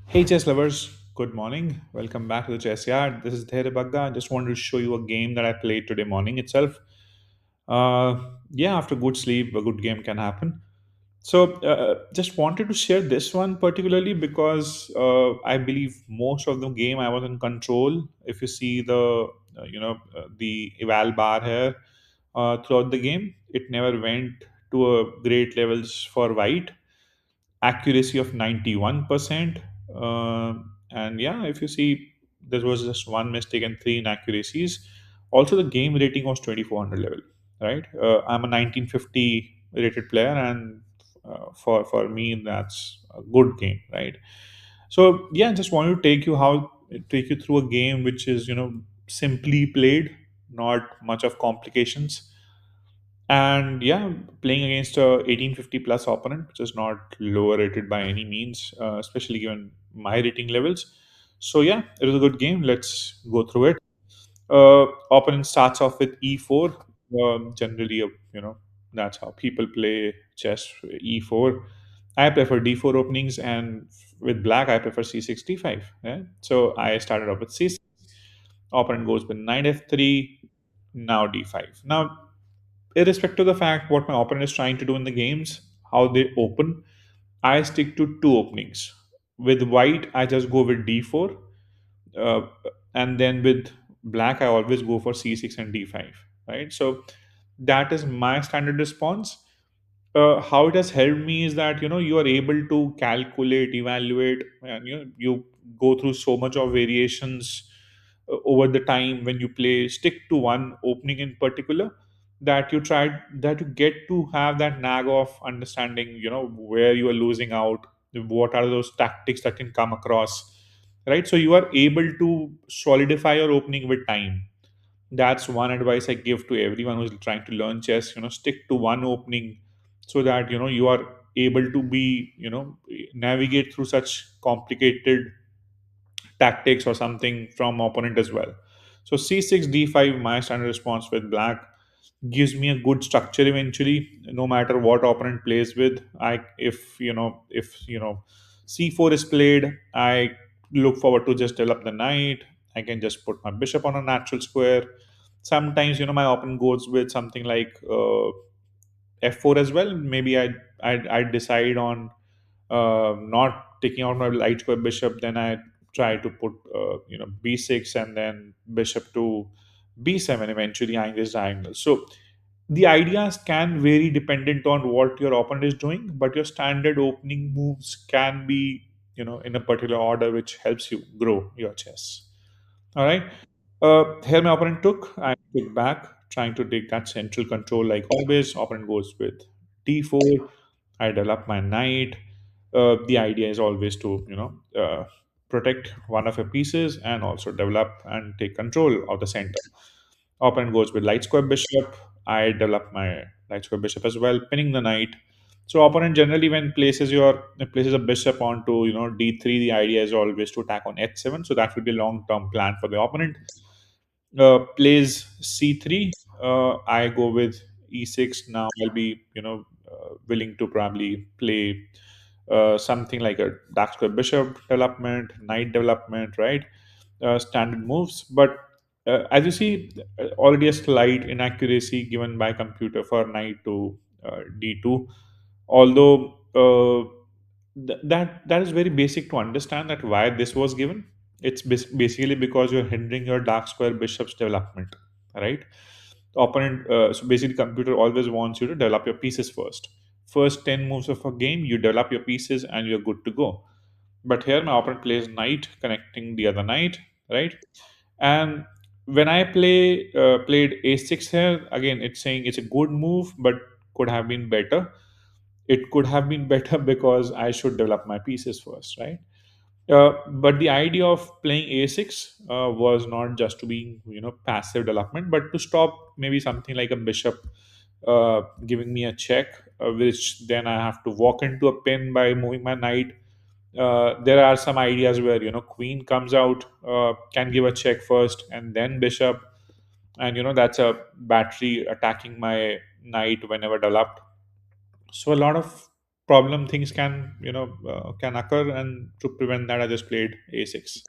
Hey chess lovers, good morning. Welcome back to the Chessyard. This is Dhairya Bagga. I just wanted to show you a game that I played today morning itself. Uh, yeah, after good sleep, a good game can happen. Just wanted to share this one particularly because I believe most of the game I was in control. If you see the eval bar here throughout the game, it never went to a great levels for white accuracy of 91%. And yeah, if you see, there was just one mistake and three inaccuracies. Also, the game rating was 2400 level, right? I'm a 1950 rated player, and for me, that's a good game, right? So yeah, just want to take you through a game which is simply played, not much of complications, and yeah, playing against a 1850 plus opponent, which is not lower rated by any means, especially given my rating levels. So yeah, it was a good game. Let's go through it. Opponent starts off with e4. Generally, that's how people play chess. E4. I prefer d4 openings, and with black, I prefer c6, d5. Yeah? So I started off with c6. Opponent goes with knight f3. Now d5. Now, irrespective of the fact what my opponent is trying to do in the games, how they open, I stick to two openings. With white, I just go with d4, uh, and then with black, I always go for c6 and d5. Right, so that is my standard response. How it has helped me is that you are able to calculate, evaluate, and you go through so much of variations over the time when you play. Stick to one opening in particular, that you get to have that nag of understanding where you are losing out, what are those tactics that can come across, right? So you are able to solidify your opening with time. That's one advice I give to everyone who's trying to learn chess. Stick to one opening, so that you are able to be navigate through such complicated tactics or something from opponent as well. So c6 d5, my standard response with black, gives me a good structure eventually, no matter what opponent plays with. I if c4 is played, I look forward to just develop the knight. I can just put my bishop on a natural square. Sometimes my opponent goes with something like f4 as well. Maybe I decide on not taking out my light square bishop. Then I try to put b6, and then bishop to b7, eventually eyeing this diagonal. So the ideas can vary dependent on what your opponent is doing, but your standard opening moves can be in a particular order, which helps you grow your chess. All right. Here my opponent took. I took back, trying to take that central control like always. Opponent goes with d4. I develop my knight. The idea is always to protect one of your pieces and also develop and take control of the center. Opponent goes with light square bishop. I develop my light square bishop as well, pinning the knight. So opponent generally, when places a bishop onto d3, the idea is always to attack on h7. So that will be a long term plan for the opponent. Plays c3. I go with e6. Now I'll be willing to probably play something like a dark square bishop development, knight development, right? Standard moves. But as you see, already a slight inaccuracy given by computer for knight to d2. Although that is very basic to understand that why this was given. It's basically because you're hindering your dark square bishop's development, right? Opponent, so basically computer always wants you to develop your pieces first. First 10 moves of a game, you develop your pieces and you're good to go. But here my opponent plays knight connecting the other knight, right? And when I played a6 here, again it's saying it's a good move, but could have been better. It could have been better because I should develop my pieces first, right? But the idea of playing a6 was not just to be passive development, but to stop maybe something like a bishop giving me a check, which then I have to walk into a pin by moving my knight. There are some ideas where queen comes out, can give a check first and then bishop, and that's a battery attacking my knight whenever developed. So a lot of problem things can occur, and to prevent that, I just played a6.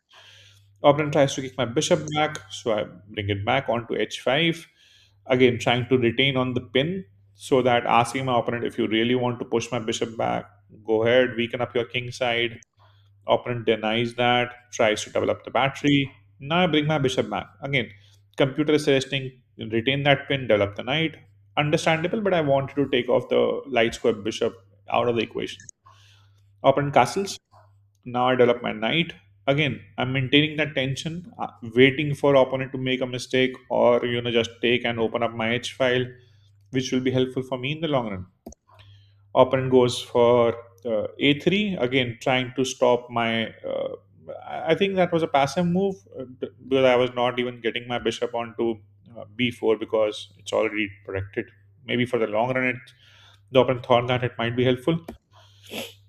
Opponent tries to kick my bishop back, so I bring it back onto h5. Again, trying to retain on the pin, so that asking my opponent, if you really want to push my bishop back, go ahead, weaken up your king side. Opponent denies that, tries to develop the battery. Now I bring my bishop back. Again, computer is suggesting retain that pin, develop the knight. Understandable, but I wanted to take off the light square bishop out of the equation. Opponent castles. Now I develop my knight. Again, I'm maintaining that tension, waiting for opponent to make a mistake, or just take and open up my h file, which will be helpful for me in the long run. Opponent goes for a3, again trying to stop my. I think that was a passive move, because I was not even getting my bishop onto b4, because it's already protected. Maybe for the long run, the opponent thought that it might be helpful.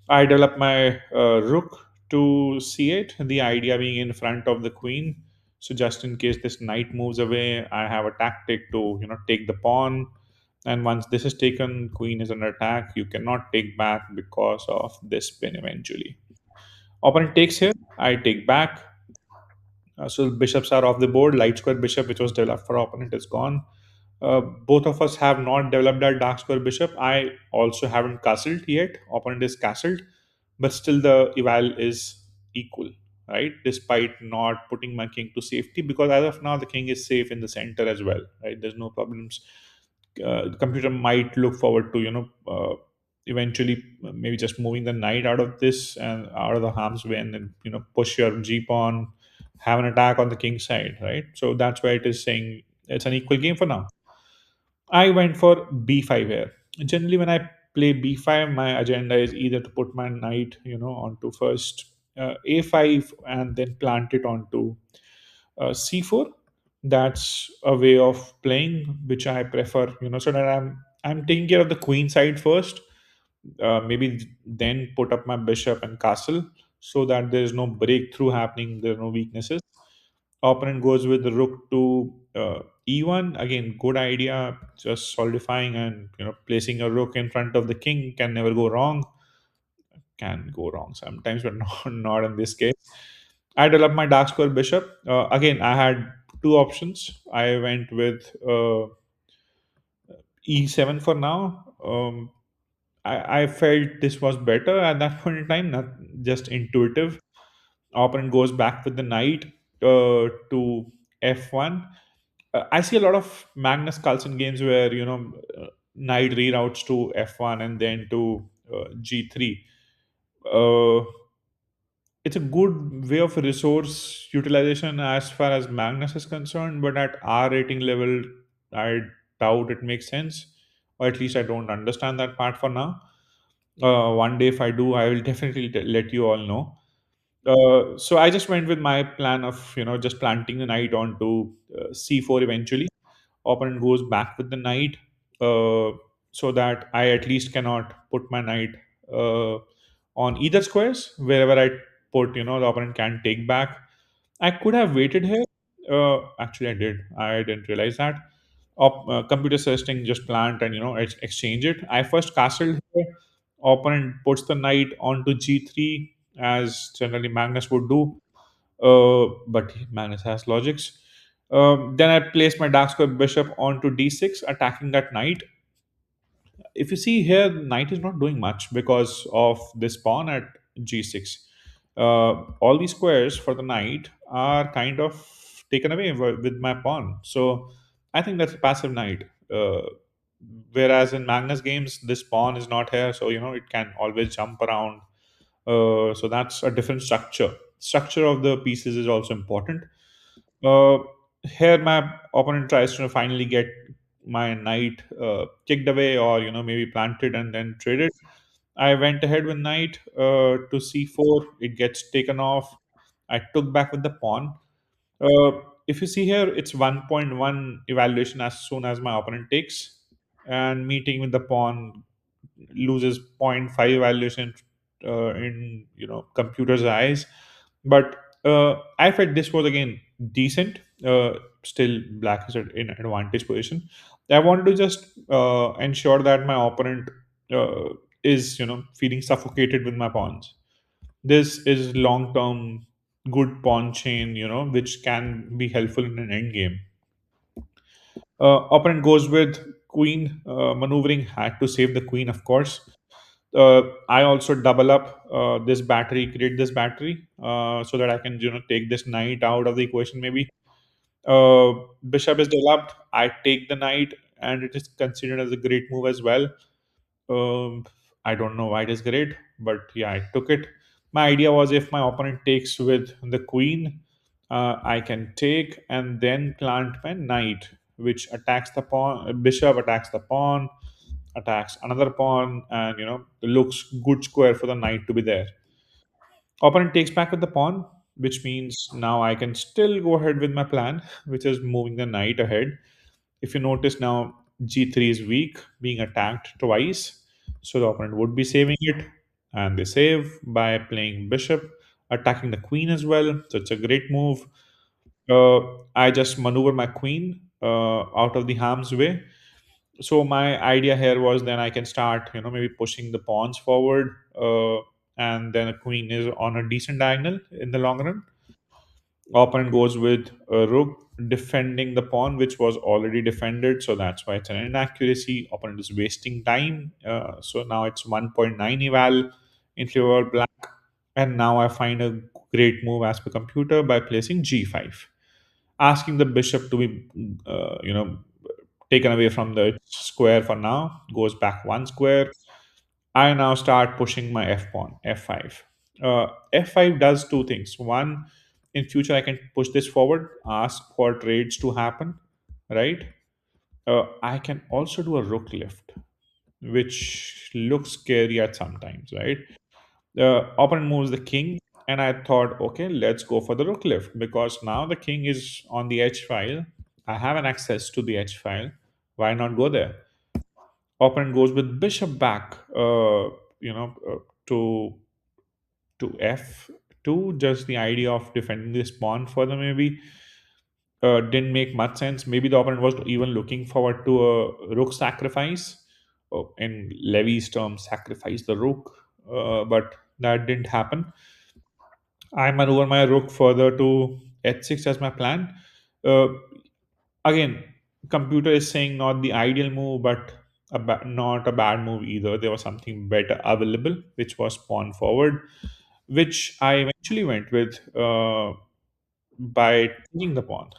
I develop my rook to c8, the idea being in front of the queen. So just in case this knight moves away, I have a tactic to take the pawn. And once this is taken, queen is under attack. You cannot take back because of this pin eventually. Opponent takes here. I take back. So bishops are off the board. Light square bishop, which was developed for opponent, is gone. Both of us have not developed our dark square bishop. I also haven't castled yet. Opponent is castled, but still the eval is equal, right? Despite not putting my king to safety, because as of now the king is safe in the center as well, right? There's no problems. The computer might look forward to eventually maybe just moving the knight out of this and out of the harm's way, and then push your g pawn, have an attack on the king side, right? So that's why it is saying it's an equal game for now. I went for b5 here. Generally, when I play b5, my agenda is either to put my knight, onto first a5, and then plant it onto c4. That's a way of playing which I prefer, so that I'm taking care of the queen side first. Maybe then put up my bishop and castle, so that there is no breakthrough happening. There are no weaknesses. Opponent goes with the rook to e1. Again, good idea. Just solidifying and placing a rook in front of the king can never go wrong. Can go wrong sometimes, but not in this case. I developed my dark square bishop. Again, I had two options. I went with e7 for now. I felt this was better at that point in time, not just intuitive. Opponent goes back with the knight to f1. I see a lot of Magnus Carlsen games where knight reroutes to f1 and then to g3. Uh, it's a good way of resource utilization as far as Magnus is concerned, but at our rating level, I doubt it makes sense, or at least I don't understand that part for now. One day, if I do, I will definitely let you all know. So I just went with my plan of just planting the knight onto c4 eventually. Opponent goes back with the knight, uh, so that I at least cannot put my knight uh, on either squares. Wherever I put, the opponent can take back. I could have waited here. Actually, I did. I didn't realize that. Computer suggesting just plant and exchange it. I first castled here. Opponent puts the knight onto g3, as generally Magnus would do, but Magnus has logics. Then I place my dark square bishop onto d6, attacking that knight. If you see here, knight is not doing much because of this pawn at g6. All these squares for the knight are kind of taken away with my pawn. So I think that's a passive knight. Whereas in Magnus games, this pawn is not here, so it can always jump around. So that's a different structure. Structure of the pieces is also important. Uh, Here, my opponent tries to finally get my knight kicked away, or maybe planted and then traded. I went ahead with knight to c4. It gets taken off. I took back with the pawn. Uh, if you see here, it's 1.1 evaluation as soon as my opponent takes, and meeting with the pawn loses zero point 0.5 evaluation in computer's eyes. But I felt this was again decent. Still, black is in advantage position. I wanted to just ensure that my opponent is feeling suffocated with my pawns. This is long term good pawn chain, which can be helpful in an end game. Opponent goes with queen maneuvering, had to save the queen, of course. I also double up this battery, create this battery, so that I can take this knight out of the equation. Maybe uh, bishop is developed. I take the knight, and it is considered as a great move as well. Um, I don't know why it is great, but yeah, I took it. My idea was if my opponent takes with the queen, I can take and then plant my knight, which attacks the pawn. Bishop attacks the pawn, attacks another pawn, and looks good square for the knight to be there. Opponent takes back with the pawn, which means now I can still go ahead with my plan, which is moving the knight ahead. If you notice now, g3 is weak, being attacked twice, so the opponent would be saving it, and they save by playing bishop, attacking the queen as well. So it's a great move. I just maneuver my queen out of the harm's way. So my idea here was then I can start, maybe pushing the pawns forward, and then a queen is on a decent diagonal in the long run. Opponent goes with a rook defending the pawn which was already defended, so that's why it's an inaccuracy. Opponent is wasting time, so now it's 1.9 eval in favor of black. And now I find a great move as per computer by placing g5, asking the bishop to be taken away from the square for now, goes back one square. I now start pushing my f pawn, f5. F5 does two things. One, in future I can push this forward, ask for trades to happen, right? I can also do a rook lift, which looks scary at sometimes, right? The opponent moves the king, and I thought, okay, let's go for the rook lift because now the king is on the h file. I have an access to the h file. Why not go there? Opponent goes with bishop back, you know, uh, to f2. Just the idea of defending this pawn further, maybe didn't make much sense. Maybe the opponent was even looking forward to a rook sacrifice. In Levy's terms, sacrifice the rook, but that didn't happen. I maneuver my rook further to h6 as my plan. Uh, Again, computer is saying not the ideal move, but not a bad move either. There was something better available, which was pawn forward, which I eventually went with by taking the pawn,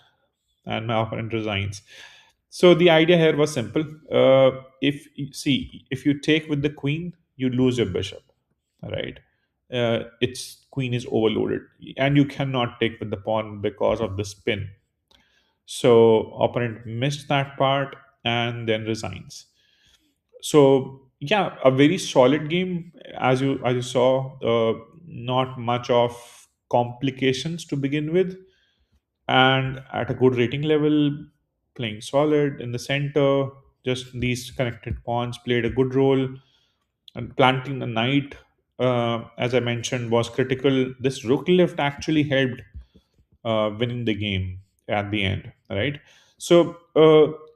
and my opponent resigns. So the idea here was simple. If you take with the queen, you lose your bishop, right? Its queen is overloaded, and you cannot take with the pawn because of the spin. So opponent missed that part and then resigns. So yeah, a very solid game as you saw. Not much of complications to begin with, and at a good rating level, playing solid in the center. Just these connected pawns played a good role, and planting the knight, as I mentioned, was critical. This rook lift actually helped winning the game at the end, right? So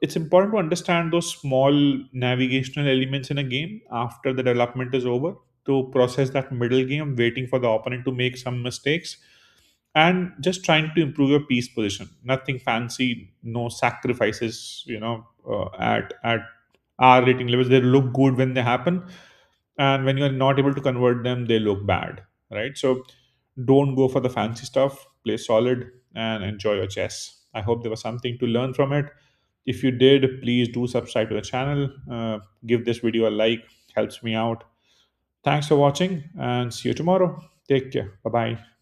it's important to understand those small navigational elements in a game after the development is over, to process that middle game, waiting for the opponent to make some mistakes, and just trying to improve your piece position. Nothing fancy, no sacrifices. At our rating levels, they look good when they happen, and when you're not able to convert them, they look bad, right? So don't go for the fancy stuff. Play solid and enjoy your chess. I hope there was something to learn from it. If you did, please do subscribe to the channel. Give this video a like, helps me out. Thanks for watching, and see you tomorrow. Take care. Bye bye.